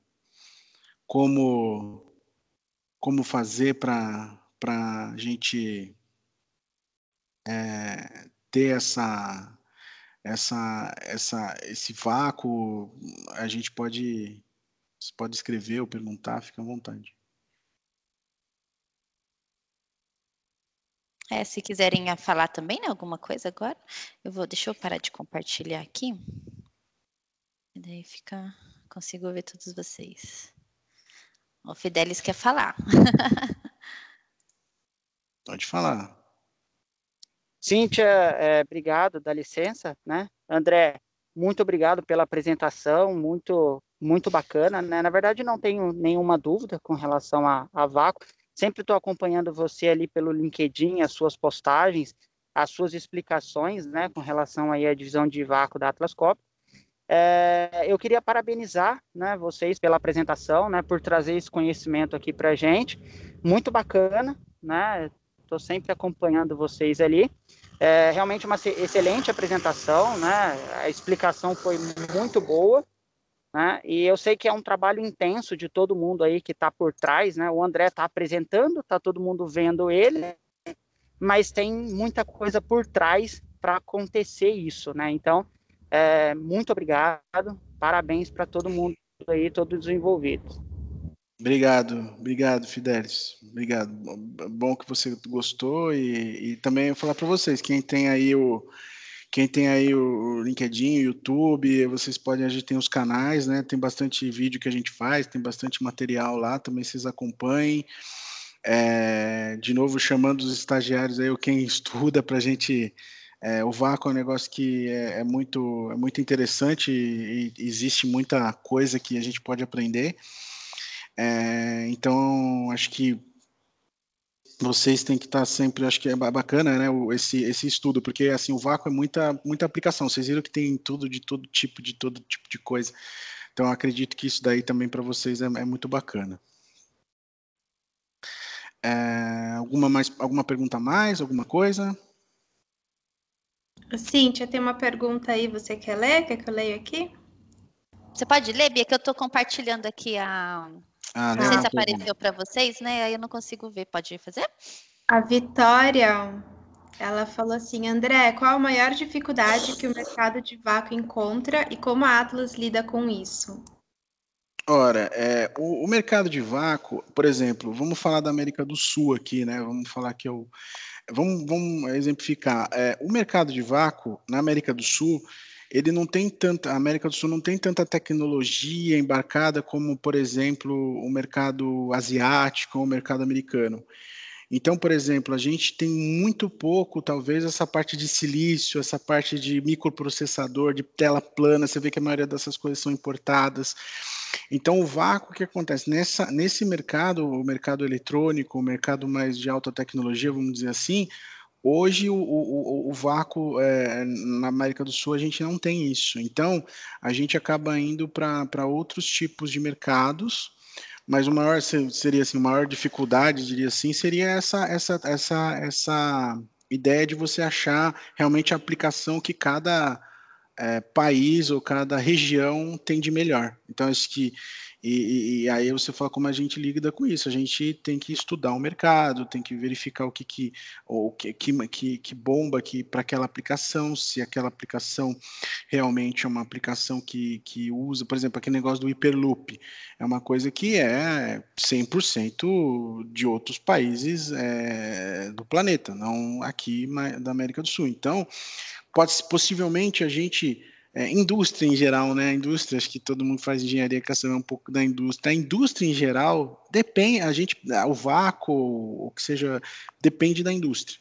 como fazer para a gente ter esse vácuo, a gente pode escrever ou perguntar, fica à vontade. Se quiserem falar também, né, alguma coisa agora, deixa eu parar de compartilhar aqui. E daí consigo ver todos vocês. O Fidelis quer falar. Pode falar. Cíntia, obrigado, dá licença, né? André, muito obrigado pela apresentação, muito, muito bacana, né? Na verdade, não tenho nenhuma dúvida com relação a vácuo. Sempre estou acompanhando você ali pelo LinkedIn, as suas postagens, as suas explicações, né, com relação aí à divisão de vácuo da Atlas Copco. Eu queria parabenizar, né, vocês pela apresentação, né, por trazer esse conhecimento aqui para a gente. Muito bacana, né? Estou sempre acompanhando vocês ali. Realmente uma excelente apresentação, né? A explicação foi muito boa, né? E eu sei que é um trabalho intenso de todo mundo aí que está por trás, né? O André está apresentando, está todo mundo vendo ele, mas tem muita coisa por trás para acontecer isso, né? Então, muito obrigado, parabéns para todo mundo aí, todos os envolvidos. Obrigado, Fidelis. Obrigado. Bom que você gostou e também eu vou falar para vocês, quem tem aí o LinkedIn, o YouTube, vocês podem, a gente tem os canais, né? Tem bastante vídeo que a gente faz, tem bastante material lá, também vocês acompanhem. De novo, chamando os estagiários aí, ou quem estuda, para a gente. O vácuo é um negócio que é muito interessante e existe muita coisa que a gente pode aprender. Então, acho que vocês têm que estar sempre, acho que é bacana, né, esse estudo, porque assim, o vácuo é muita aplicação. Vocês viram que tem tudo de todo tipo de coisa. Então, eu acredito que isso daí também para vocês é muito bacana. Alguma pergunta a mais? Alguma coisa? Cíntia, tem uma pergunta aí, você quer ler? Quer que eu leia aqui? Você pode ler, Bia, que eu estou compartilhando aqui não sei se apareceu para vocês, né? Aí eu não consigo ver. Pode fazer? A Vitória, ela falou assim, André, qual a maior dificuldade que o mercado de vácuo encontra e como a Atlas lida com isso? Ora, o mercado de vácuo, por exemplo, vamos falar da América do Sul aqui, né? Vamos falar que vamos exemplificar. O mercado de vácuo na América do Sul, ele não tem a América do Sul não tem tanta tecnologia embarcada como, por exemplo, o mercado asiático ou o mercado americano. Então, por exemplo, a gente tem muito pouco, talvez, essa parte de silício, essa parte de microprocessador, de tela plana, você vê que a maioria dessas coisas são importadas. Então, o vácuo, o que acontece? Nesse mercado, o mercado eletrônico, o mercado mais de alta tecnologia, vamos dizer assim, hoje o vácuo na América do Sul a gente não tem isso. Então, a gente acaba indo para outros tipos de mercados, mas o maior seria assim, a maior dificuldade, diria assim, seria essa ideia de você achar realmente a aplicação que cada país ou cada região tem de melhor. Então, acho que e aí você fala como a gente lida com isso. A gente tem que estudar o mercado, tem que verificar o que bomba aqui para aquela aplicação, se aquela aplicação realmente é uma aplicação que usa, por exemplo, aquele negócio do Hyperloop, é uma coisa que é 100% de outros países do planeta, não aqui da América do Sul. Então, possivelmente a gente indústria em geral, né? Indústria, acho que todo mundo faz engenharia, quer saber um pouco da indústria. A indústria em geral depende, o vácuo, o que seja, depende da indústria.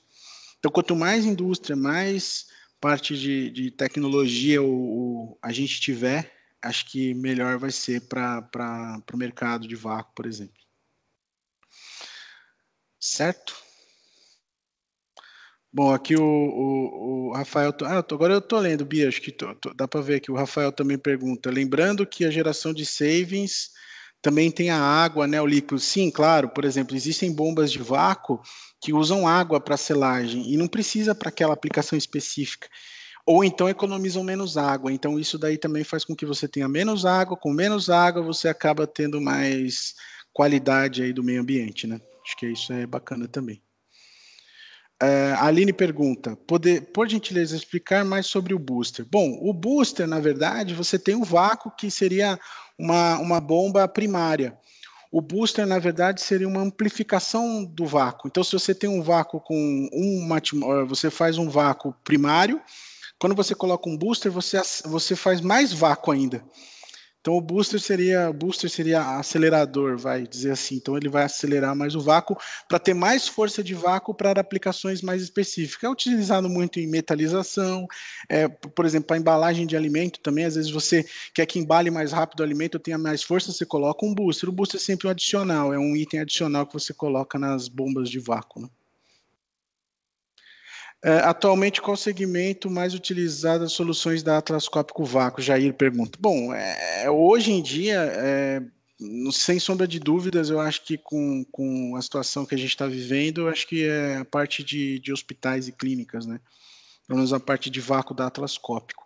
Então, quanto mais indústria, mais parte de tecnologia a gente tiver, acho que melhor vai ser para o mercado de vácuo, por exemplo. Certo? Bom, aqui o Rafael. Agora eu estou lendo, Bia, acho que dá para ver aqui. O Rafael também pergunta. Lembrando que a geração de savings também tem a água, né, o líquido. Sim, claro, por exemplo, existem bombas de vácuo que usam água para selagem e não precisa para aquela aplicação específica. Ou então economizam menos água. Então, isso daí também faz com que você tenha menos água. Com menos água, você acaba tendo mais qualidade aí do meio ambiente, né? Acho que isso é bacana também. A Aline pergunta, por gentileza, explicar mais sobre o booster. Bom, o booster, na verdade, você tem um vácuo que seria uma bomba primária. O booster, na verdade, seria uma amplificação do vácuo. Então, se você tem um vácuo com você faz um vácuo primário, quando você coloca um booster, você faz mais vácuo ainda. Então, o booster seria acelerador, vai dizer assim. Então, ele vai acelerar mais o vácuo para ter mais força de vácuo para aplicações mais específicas. É utilizado muito em metalização, por exemplo, para embalagem de alimento também. Às vezes você quer que embale mais rápido o alimento, tenha mais força, você coloca um booster. O booster é sempre um adicional, é um item adicional que você coloca nas bombas de vácuo, né? Atualmente, qual segmento mais utilizado as soluções da Atlas Copco Vácuo? Jair pergunta. Bom, hoje em dia, sem sombra de dúvidas, eu acho que com a situação que a gente está vivendo, eu acho que é a parte de hospitais e clínicas, né? Pelo menos a parte de vácuo da Atlas Copco.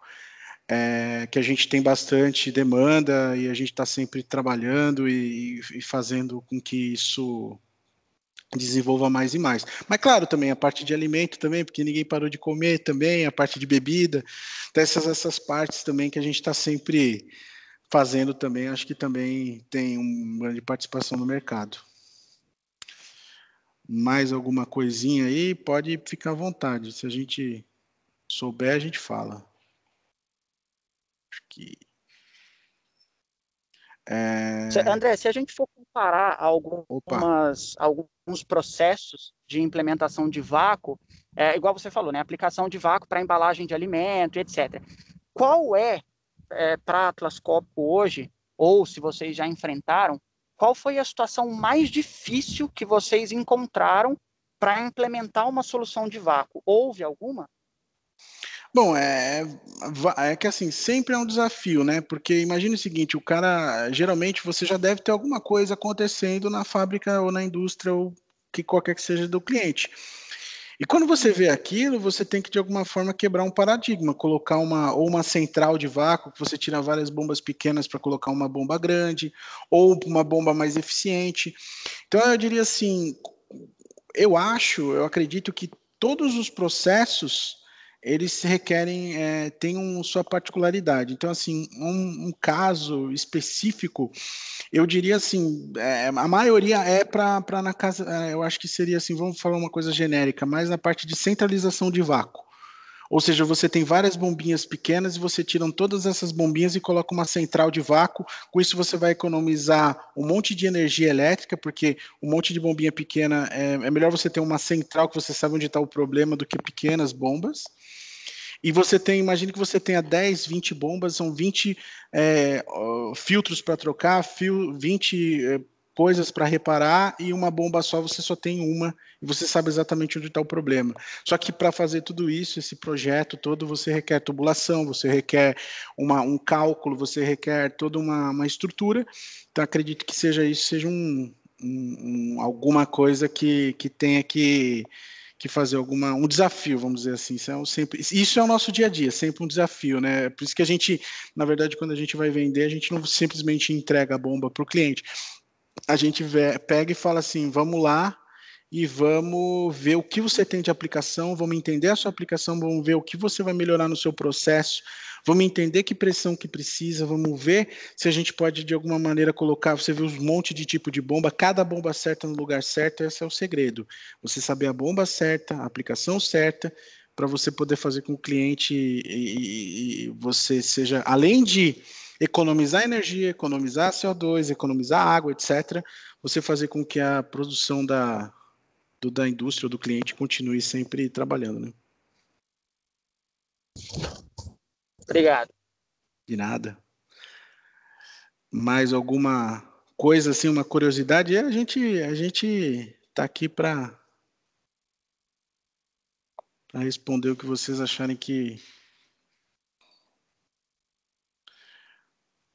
Que a gente tem bastante demanda e a gente está sempre trabalhando e fazendo com que isso desenvolva mais e mais. Mas claro, também a parte de alimento também, porque ninguém parou de comer também, a parte de bebida, dessas partes também que a gente está sempre fazendo também, acho que também tem uma grande participação no mercado. Mais alguma coisinha aí, pode ficar à vontade. Se a gente souber, a gente fala. Acho que... André, se a gente for comparar alguns processos de implementação de vácuo, igual você falou, né? Aplicação de vácuo para embalagem de alimento, etc. Qual para Atlas Copco hoje, ou se vocês já enfrentaram, qual foi a situação mais difícil que vocês encontraram para implementar uma solução de vácuo? Houve alguma? Bom, é que assim, sempre é um desafio, né? Porque imagine o seguinte, o cara, geralmente você já deve ter alguma coisa acontecendo na fábrica ou na indústria ou que qualquer que seja do cliente. E quando você vê aquilo, você tem que de alguma forma quebrar um paradigma, colocar uma central de vácuo, que você tira várias bombas pequenas para colocar uma bomba grande, ou uma bomba mais eficiente. Então eu diria assim, eu acredito que todos os processos eles requerem, tem sua particularidade. Então, assim, um caso específico, eu diria assim, a maioria é para na casa, eu acho que seria assim, vamos falar uma coisa genérica, mais na parte de centralização de vácuo. Ou seja, você tem várias bombinhas pequenas e você tira todas essas bombinhas e coloca uma central de vácuo. Com isso você vai economizar um monte de energia elétrica, porque um monte de bombinha pequena é melhor você ter uma central que você sabe onde está o problema do que pequenas bombas. E você imagine que você tenha 10, 20 bombas, são 20 filtros para trocar, 20 coisas para reparar, e uma bomba só você só tem uma, e você sabe exatamente onde está o problema. Só que para fazer tudo isso, esse projeto todo, você requer tubulação, você requer um cálculo, você requer toda uma estrutura. Então, acredito que seja alguma coisa que tenha que fazer um desafio, vamos dizer assim. Isso é o nosso dia a dia, sempre um desafio, né? Por isso que a gente, na verdade, quando a gente vai vender, a gente não simplesmente entrega a bomba para o cliente. A gente pega e fala assim, vamos lá e vamos ver o que você tem de aplicação, vamos entender a sua aplicação, vamos ver o que você vai melhorar no seu processo, vamos entender que pressão que precisa, vamos ver se a gente pode, de alguma maneira, colocar, você vê um monte de tipo de bomba, cada bomba certa no lugar certo, esse é o segredo. Você saber a bomba certa, a aplicação certa, para você poder fazer com que o cliente e você seja, além de economizar energia, economizar CO2, economizar água, etc., você fazer com que a produção da indústria ou do cliente continue sempre trabalhando, né? Obrigado. De nada. Mais alguma coisa assim, uma curiosidade? A gente está aqui para responder o que vocês acharem que...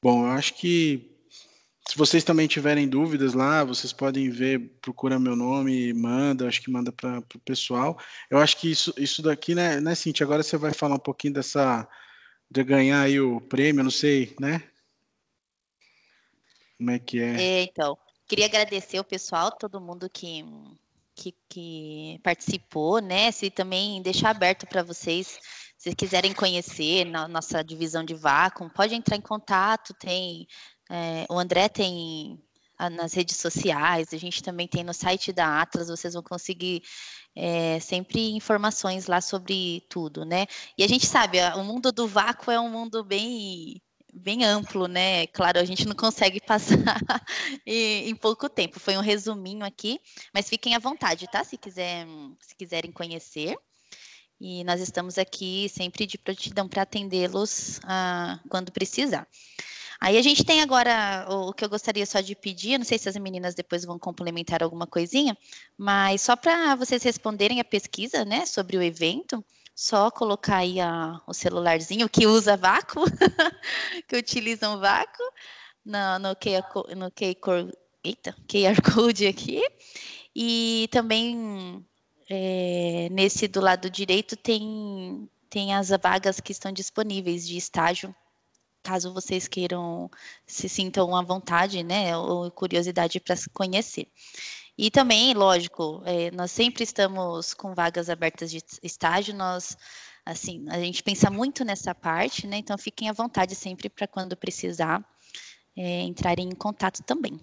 Bom, eu acho que se vocês também tiverem dúvidas lá, vocês podem ver, procura meu nome, acho que manda para o pessoal. Eu acho que isso daqui, né, Cíntia? Agora você vai falar um pouquinho de ganhar aí o prêmio, não sei, né? Como é que é? Então, queria agradecer o pessoal, todo mundo que participou, né? Se também deixar aberto para vocês, se quiserem conhecer nossa divisão de vácuo, pode entrar em contato, o André tem nas redes sociais, a gente também tem no site da Atlas, vocês vão conseguir sempre informações lá sobre tudo, né? E a gente sabe, o mundo do vácuo é um mundo bem amplo, né? Claro, a gente não consegue passar em pouco tempo. Foi um resuminho aqui, mas fiquem à vontade, tá? Se quiserem conhecer. E nós estamos aqui sempre de prontidão para atendê-los quando precisar. Aí a gente tem agora o que eu gostaria só de pedir, não sei se as meninas depois vão complementar alguma coisinha, mas só para vocês responderem a pesquisa, né, sobre o evento, só colocar aí o celularzinho que usa vácuo, que utiliza um vácuo, no QR Code aqui, e também nesse do lado direito tem as vagas que estão disponíveis de estágio, caso vocês queiram, se sintam à vontade, né, ou curiosidade para se conhecer. E também, lógico, nós sempre estamos com vagas abertas de estágio, a gente pensa muito nessa parte, né, então fiquem à vontade sempre para quando precisar, entrarem em contato também.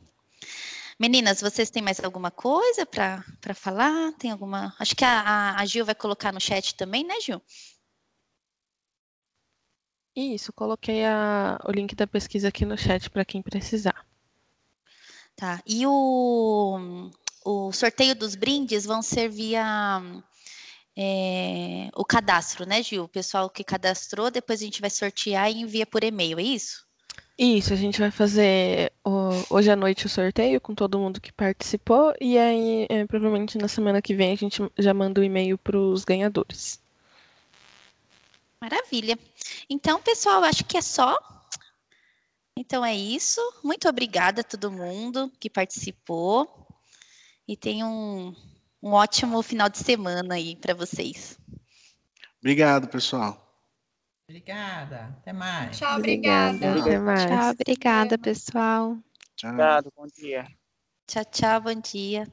Meninas, vocês têm mais alguma coisa para falar? Tem alguma? Acho que a Gil vai colocar no chat também, né, Gil? Isso, coloquei o link da pesquisa aqui no chat para quem precisar. Tá. E o sorteio dos brindes vão ser via o cadastro, né, Gil? O pessoal que cadastrou, depois a gente vai sortear e envia por e-mail, é isso? Isso, a gente vai fazer hoje à noite o sorteio com todo mundo que participou e aí provavelmente na semana que vem a gente já manda o e-mail para os ganhadores. Maravilha. Então, pessoal, acho que é só. Então é isso. Muito obrigada a todo mundo que participou e tenham um ótimo final de semana aí para vocês. Obrigado, pessoal. Obrigada. Até mais. Tchau, Obrigada. obrigada. Até mais. Tchau, obrigada, pessoal. Tchau. Obrigado, bom dia. Tchau, tchau, bom dia.